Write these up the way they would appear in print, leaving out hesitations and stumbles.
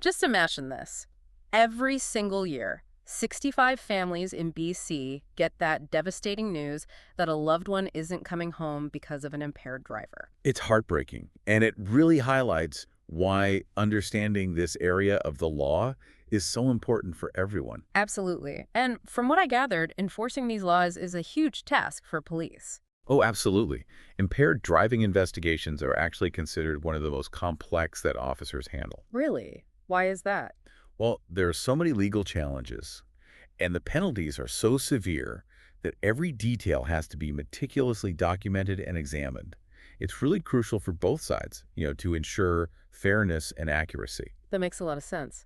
Just imagine this. Every single year, 65 families in BC get that devastating news that a loved one isn't coming home because of an impaired driver. It's heartbreaking, and it really highlights why understanding this area of the law is so important for everyone. Absolutely. And from what I gathered, enforcing these laws is a huge task for police. Oh, absolutely. Impaired driving investigations are actually considered one of the most complex that officers handle. Really? Why is that? Well, there are so many legal challenges, and the penalties are so severe that every detail has to be meticulously documented and examined. It's really crucial for both sides, to ensure fairness and accuracy. That makes a lot of sense.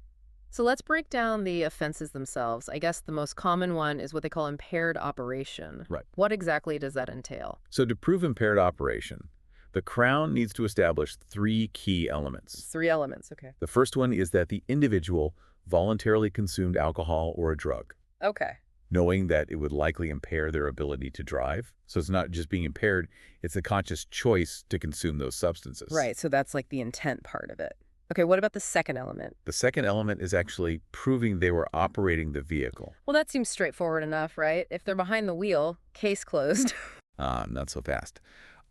So let's break down the offenses themselves. I guess the most common one is what they call impaired operation. Right. What exactly does that entail? So to prove impaired operation, the Crown needs to establish three key elements. Three elements, okay. The first one is that the individual voluntarily consumed alcohol or a drug, Okay. knowing that it would likely impair their ability to drive. So it's not just being impaired, it's a conscious choice to consume those substances. Right, so that's like the intent part of it. Okay, what about the second element? The second element is actually proving they were operating the vehicle. Well, that seems straightforward enough, right? If they're behind the wheel, case closed. Not so fast.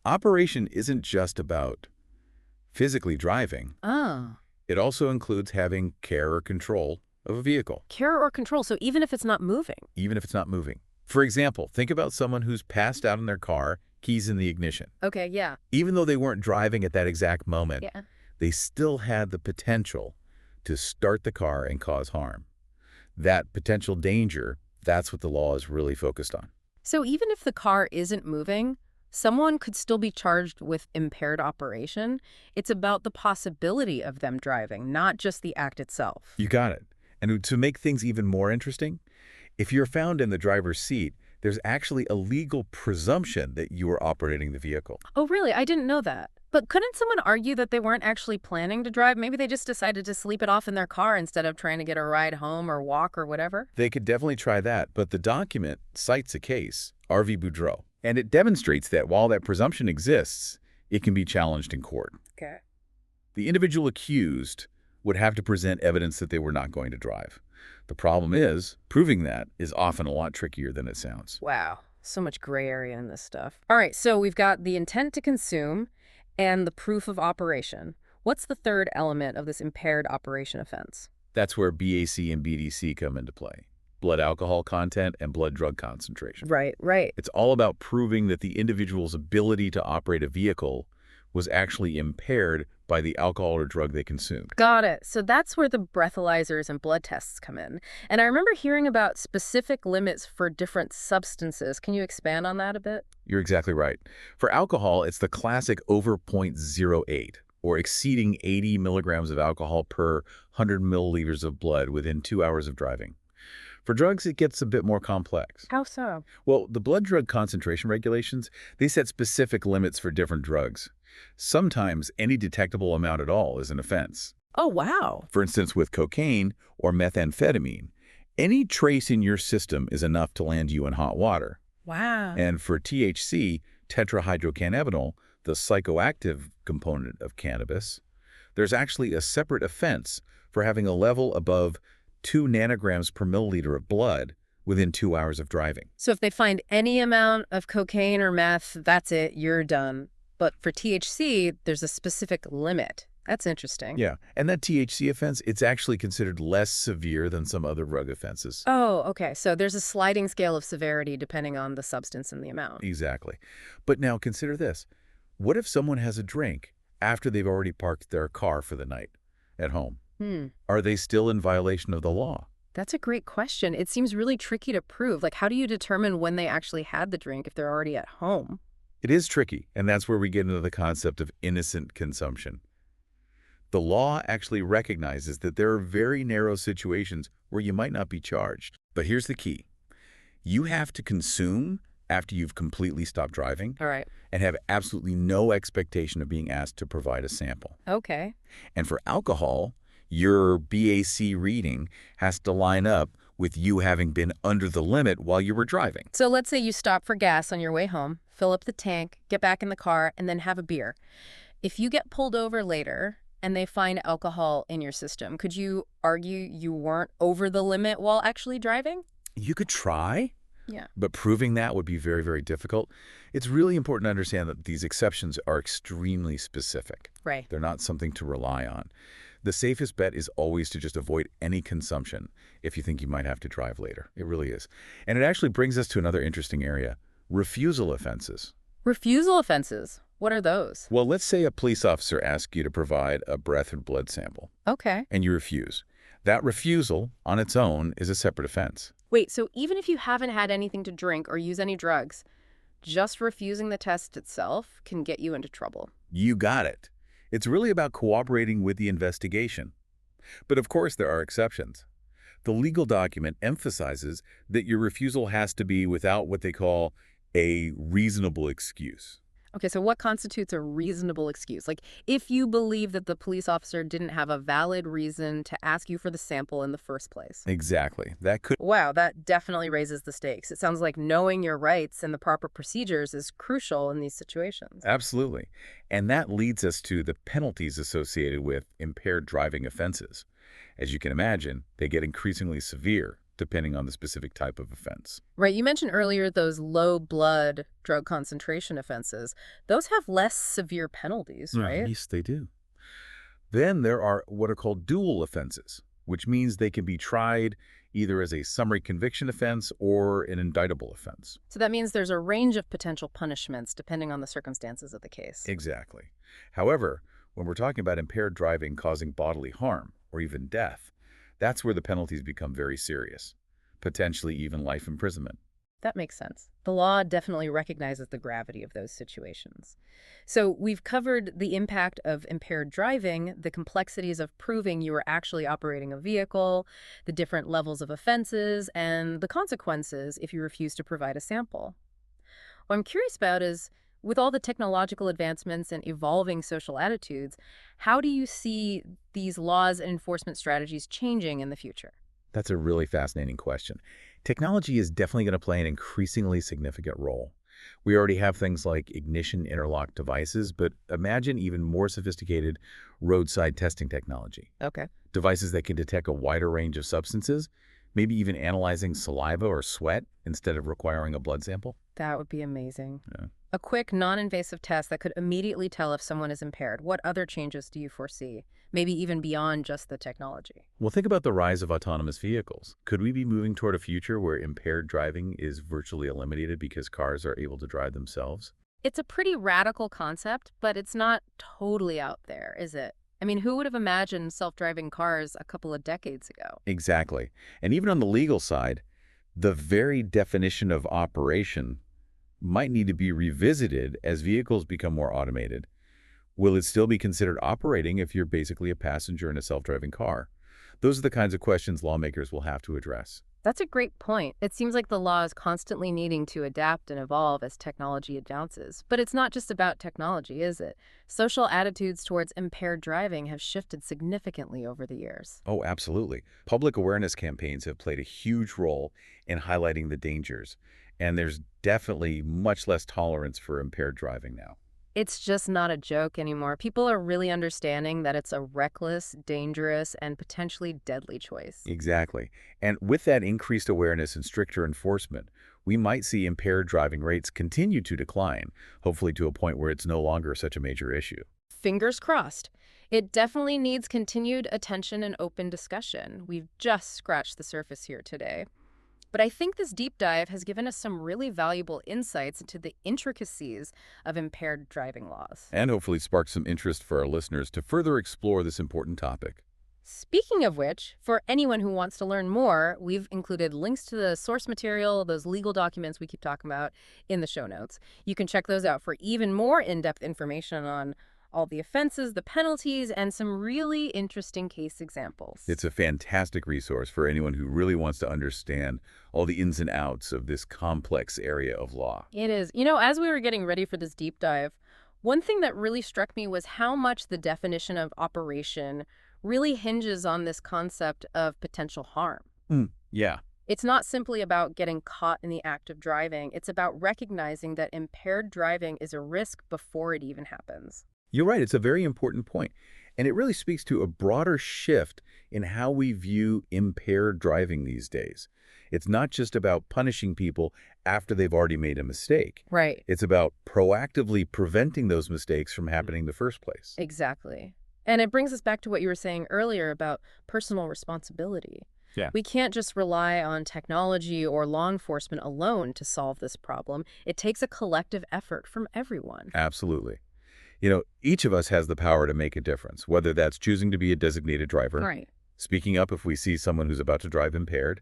Operation isn't just about physically driving. Oh. It also includes having care or control of a vehicle, Care or control, so even if it's not moving. even if it's not moving. For example, think about someone who's passed out in their car, keys in the ignition. Okay, yeah. Even though they weren't driving at that exact moment, Yeah. they still had the potential to start the car and cause harm. That potential danger, that's what the law is really focused on. So even if the car isn't moving, someone could still be charged with impaired operation. It's about the possibility of them driving, not just the act itself. You got it. And to make things even more interesting, if you're found in the driver's seat, there's actually a legal presumption that you were operating the vehicle. Oh, really? I didn't know that. But couldn't someone argue that they weren't actually planning to drive? Maybe they just decided to sleep it off in their car instead of trying to get a ride home or walk or whatever? They could definitely try that, but the document cites a case, R.V. Boudreau, and it demonstrates that while that presumption exists, it can be challenged in court. Okay. The individual accused would have to present evidence that they were not going to drive. The problem is, proving that is often a lot trickier than it sounds. Wow. So much gray area in this stuff. All right, so we've got the intent to consume and the proof of operation. What's the third element of this impaired operation offense? That's where BAC and BDC come into play. Blood alcohol content and blood drug concentration. Right, right. It's all about proving that the individual's ability to operate a vehicle was actually impaired by the alcohol or drug they consumed. Got it. So that's where the breathalyzers and blood tests come in. And I remember hearing about specific limits for different substances. Can you expand on that a bit? You're exactly right. For alcohol, it's the classic over 0.08, or exceeding 80 milligrams of alcohol per 100 milliliters of blood within 2 hours of driving. For drugs, it gets a bit more complex. How so? Well, the blood drug concentration regulations, they set specific limits for different drugs. Sometimes any detectable amount at all is an offense. Oh, wow. For instance, with cocaine or methamphetamine, any trace in your system is enough to land you in hot water. Wow. And for THC, tetrahydrocannabinol, the psychoactive component of cannabis, there's actually a separate offense for having a level above 2 nanograms per milliliter of blood within 2 hours of driving. So if they find any amount of cocaine or meth, that's it, you're done. But for THC, there's a specific limit. That's interesting. Yeah, and that THC offense, it's actually considered less severe than some other drug offenses. Oh, okay. So there's a sliding scale of severity depending on the substance and the amount. Exactly. But now consider this. What if someone has a drink after they've already parked their car for the night at home? Are they still in violation of the law? That's a great question. It seems really tricky to prove. Like, how do you determine when they actually had the drink if they're already at home? It is tricky, and that's where we get into the concept of innocent consumption. The law actually recognizes that there are very narrow situations where you might not be charged. But here's the key. You have to consume after you've completely stopped driving. All right. And have absolutely no expectation of being asked to provide a sample. Okay. And for alcohol, your BAC reading has to line up with you having been under the limit while you were driving. So let's say you stop for gas on your way home, fill up the tank, get back in the car, and then have a beer. If you get pulled over later and they find alcohol in your system. Could you argue you weren't over the limit while actually driving? You could try, Yeah. but proving that would be very, very difficult. It's really important to understand that these exceptions are extremely specific. Right. They're not something to rely on. The safest bet is always to just avoid any consumption if you think you might have to drive later. It really is. And it actually brings us to another interesting area, refusal offenses. Refusal offenses. What are those? Well, let's say a police officer asks you to provide a breath and blood sample, Okay. and you refuse. That refusal, on its own, is a separate offense. Wait, so even if you haven't had anything to drink or use any drugs, just refusing the test itself can get you into trouble. You got it. It's really about cooperating with the investigation. But of course, there are exceptions. The legal document emphasizes that your refusal has to be without what they call a reasonable excuse. Okay, so what constitutes a reasonable excuse? Like, if you believe that the police officer didn't have a valid reason to ask you for the sample in the first place. Exactly. That could... Wow, that definitely raises the stakes. It sounds like knowing your rights and the proper procedures is crucial in these situations. Absolutely. And that leads us to the penalties associated with impaired driving offenses. As you can imagine, they get increasingly severe depending on the specific type of offense. Right, you mentioned earlier those low blood drug concentration offenses. Those have less severe penalties, right? Yes, they do. Then there are what are called dual offenses, which means they can be tried either as a summary conviction offense or an indictable offense. So that means there's a range of potential punishments depending on the circumstances of the case. Exactly. However, when we're talking about impaired driving causing bodily harm or even death, that's where the penalties become very serious, potentially even life imprisonment. That makes sense. The law definitely recognizes the gravity of those situations. So we've covered the impact of impaired driving, the complexities of proving you were actually operating a vehicle, the different levels of offenses, and the consequences if you refuse to provide a sample. What I'm curious about is, with all the technological advancements and evolving social attitudes, how do you see these laws and enforcement strategies changing in the future? That's a really fascinating question. Technology is definitely going to play an increasingly significant role. We already have things like ignition interlock devices, but imagine even more sophisticated roadside testing technology. Okay. Devices that can detect a wider range of substances, maybe even analyzing saliva or sweat instead of requiring a blood sample. That would be amazing. Yeah. A quick, non-invasive test that could immediately tell if someone is impaired. What other changes do you foresee? Maybe even beyond just the technology. Well, think about the rise of autonomous vehicles. Could we be moving toward a future where impaired driving is virtually eliminated because cars are able to drive themselves? It's a pretty radical concept, but it's not totally out there, is it? I mean, who would have imagined self-driving cars a couple of decades ago? Exactly. And even on the legal side, the very definition of operation might need to be revisited as vehicles become more automated. Will it still be considered operating if you're basically a passenger in a self-driving car? Those are the kinds of questions lawmakers will have to address. That's a great point. It seems like the law is constantly needing to adapt and evolve as technology advances. But it's not just about technology, is it? Social attitudes towards impaired driving have shifted significantly over the years. Oh, absolutely. Public awareness campaigns have played a huge role in highlighting the dangers, and there's definitely much less tolerance for impaired driving now. It's just not a joke anymore. People are really understanding that it's a reckless, dangerous, and potentially deadly choice. Exactly. And with that increased awareness and stricter enforcement, we might see impaired driving rates continue to decline, hopefully to a point where it's no longer such a major issue. Fingers crossed. It definitely needs continued attention and open discussion. We've just scratched the surface here today. But I think this deep dive has given us some really valuable insights into the intricacies of impaired driving laws. And hopefully spark some interest for our listeners to further explore this important topic. Speaking of which, for anyone who wants to learn more, we've included links to the source material, those legal documents we keep talking about, in the show notes. You can check those out for even more in-depth information on all the offenses, the penalties, and some really interesting case examples. It's a fantastic resource for anyone who really wants to understand all the ins and outs of this complex area of law. It is. You know, as we were getting ready for this deep dive, one thing that really struck me was how much the definition of operation really hinges on this concept of potential harm. Yeah. It's not simply about getting caught in the act of driving. It's about recognizing that impaired driving is a risk before it even happens. You're right. It's a very important point. And it really speaks to a broader shift in how we view impaired driving these days. It's not just about punishing people after they've already made a mistake. Right. It's about proactively preventing those mistakes from happening in the first place. Exactly. And it brings us back to what you were saying earlier about personal responsibility. Yeah. We can't just rely on technology or law enforcement alone to solve this problem. It takes a collective effort from everyone. Absolutely. Each of us has the power to make a difference, whether that's choosing to be a designated driver, Right. speaking up if we see someone who's about to drive impaired,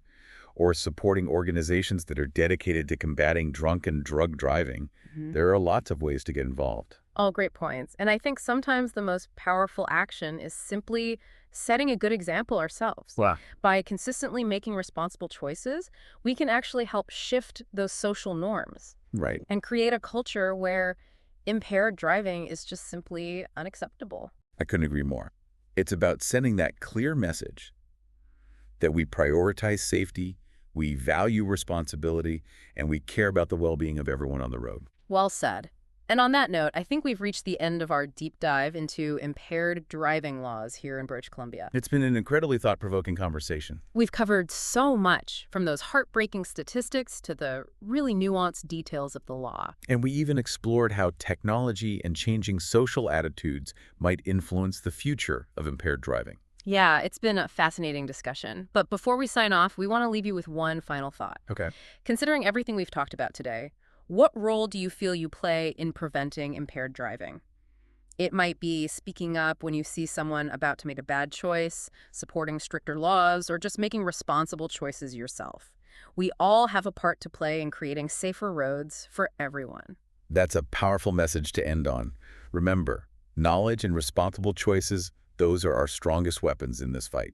or supporting organizations that are dedicated to combating drunk and drug driving. Mhm. There are lots of ways to get involved. All great points. And I think sometimes the most powerful action is simply setting a good example ourselves. Wow. By consistently making responsible choices, we can actually help shift those social norms Right. and create a culture where impaired driving is just simply unacceptable. I couldn't agree more. It's about sending that clear message that we prioritize safety, we value responsibility, and we care about the well-being of everyone on the road. Well said. And on that note, I think we've reached the end of our deep dive into impaired driving laws here in British Columbia. It's been an incredibly thought-provoking conversation. We've covered so much, from those heartbreaking statistics to the really nuanced details of the law. And we even explored how technology and changing social attitudes might influence the future of impaired driving. Yeah, it's been a fascinating discussion. But before we sign off, we want to leave you with one final thought. Okay. Considering everything we've talked about today, what role do you feel you play in preventing impaired driving? It might be speaking up when you see someone about to make a bad choice, supporting stricter laws, or just making responsible choices yourself. We all have a part to play in creating safer roads for everyone. That's a powerful message to end on. Remember, knowledge and responsible choices, those are our strongest weapons in this fight.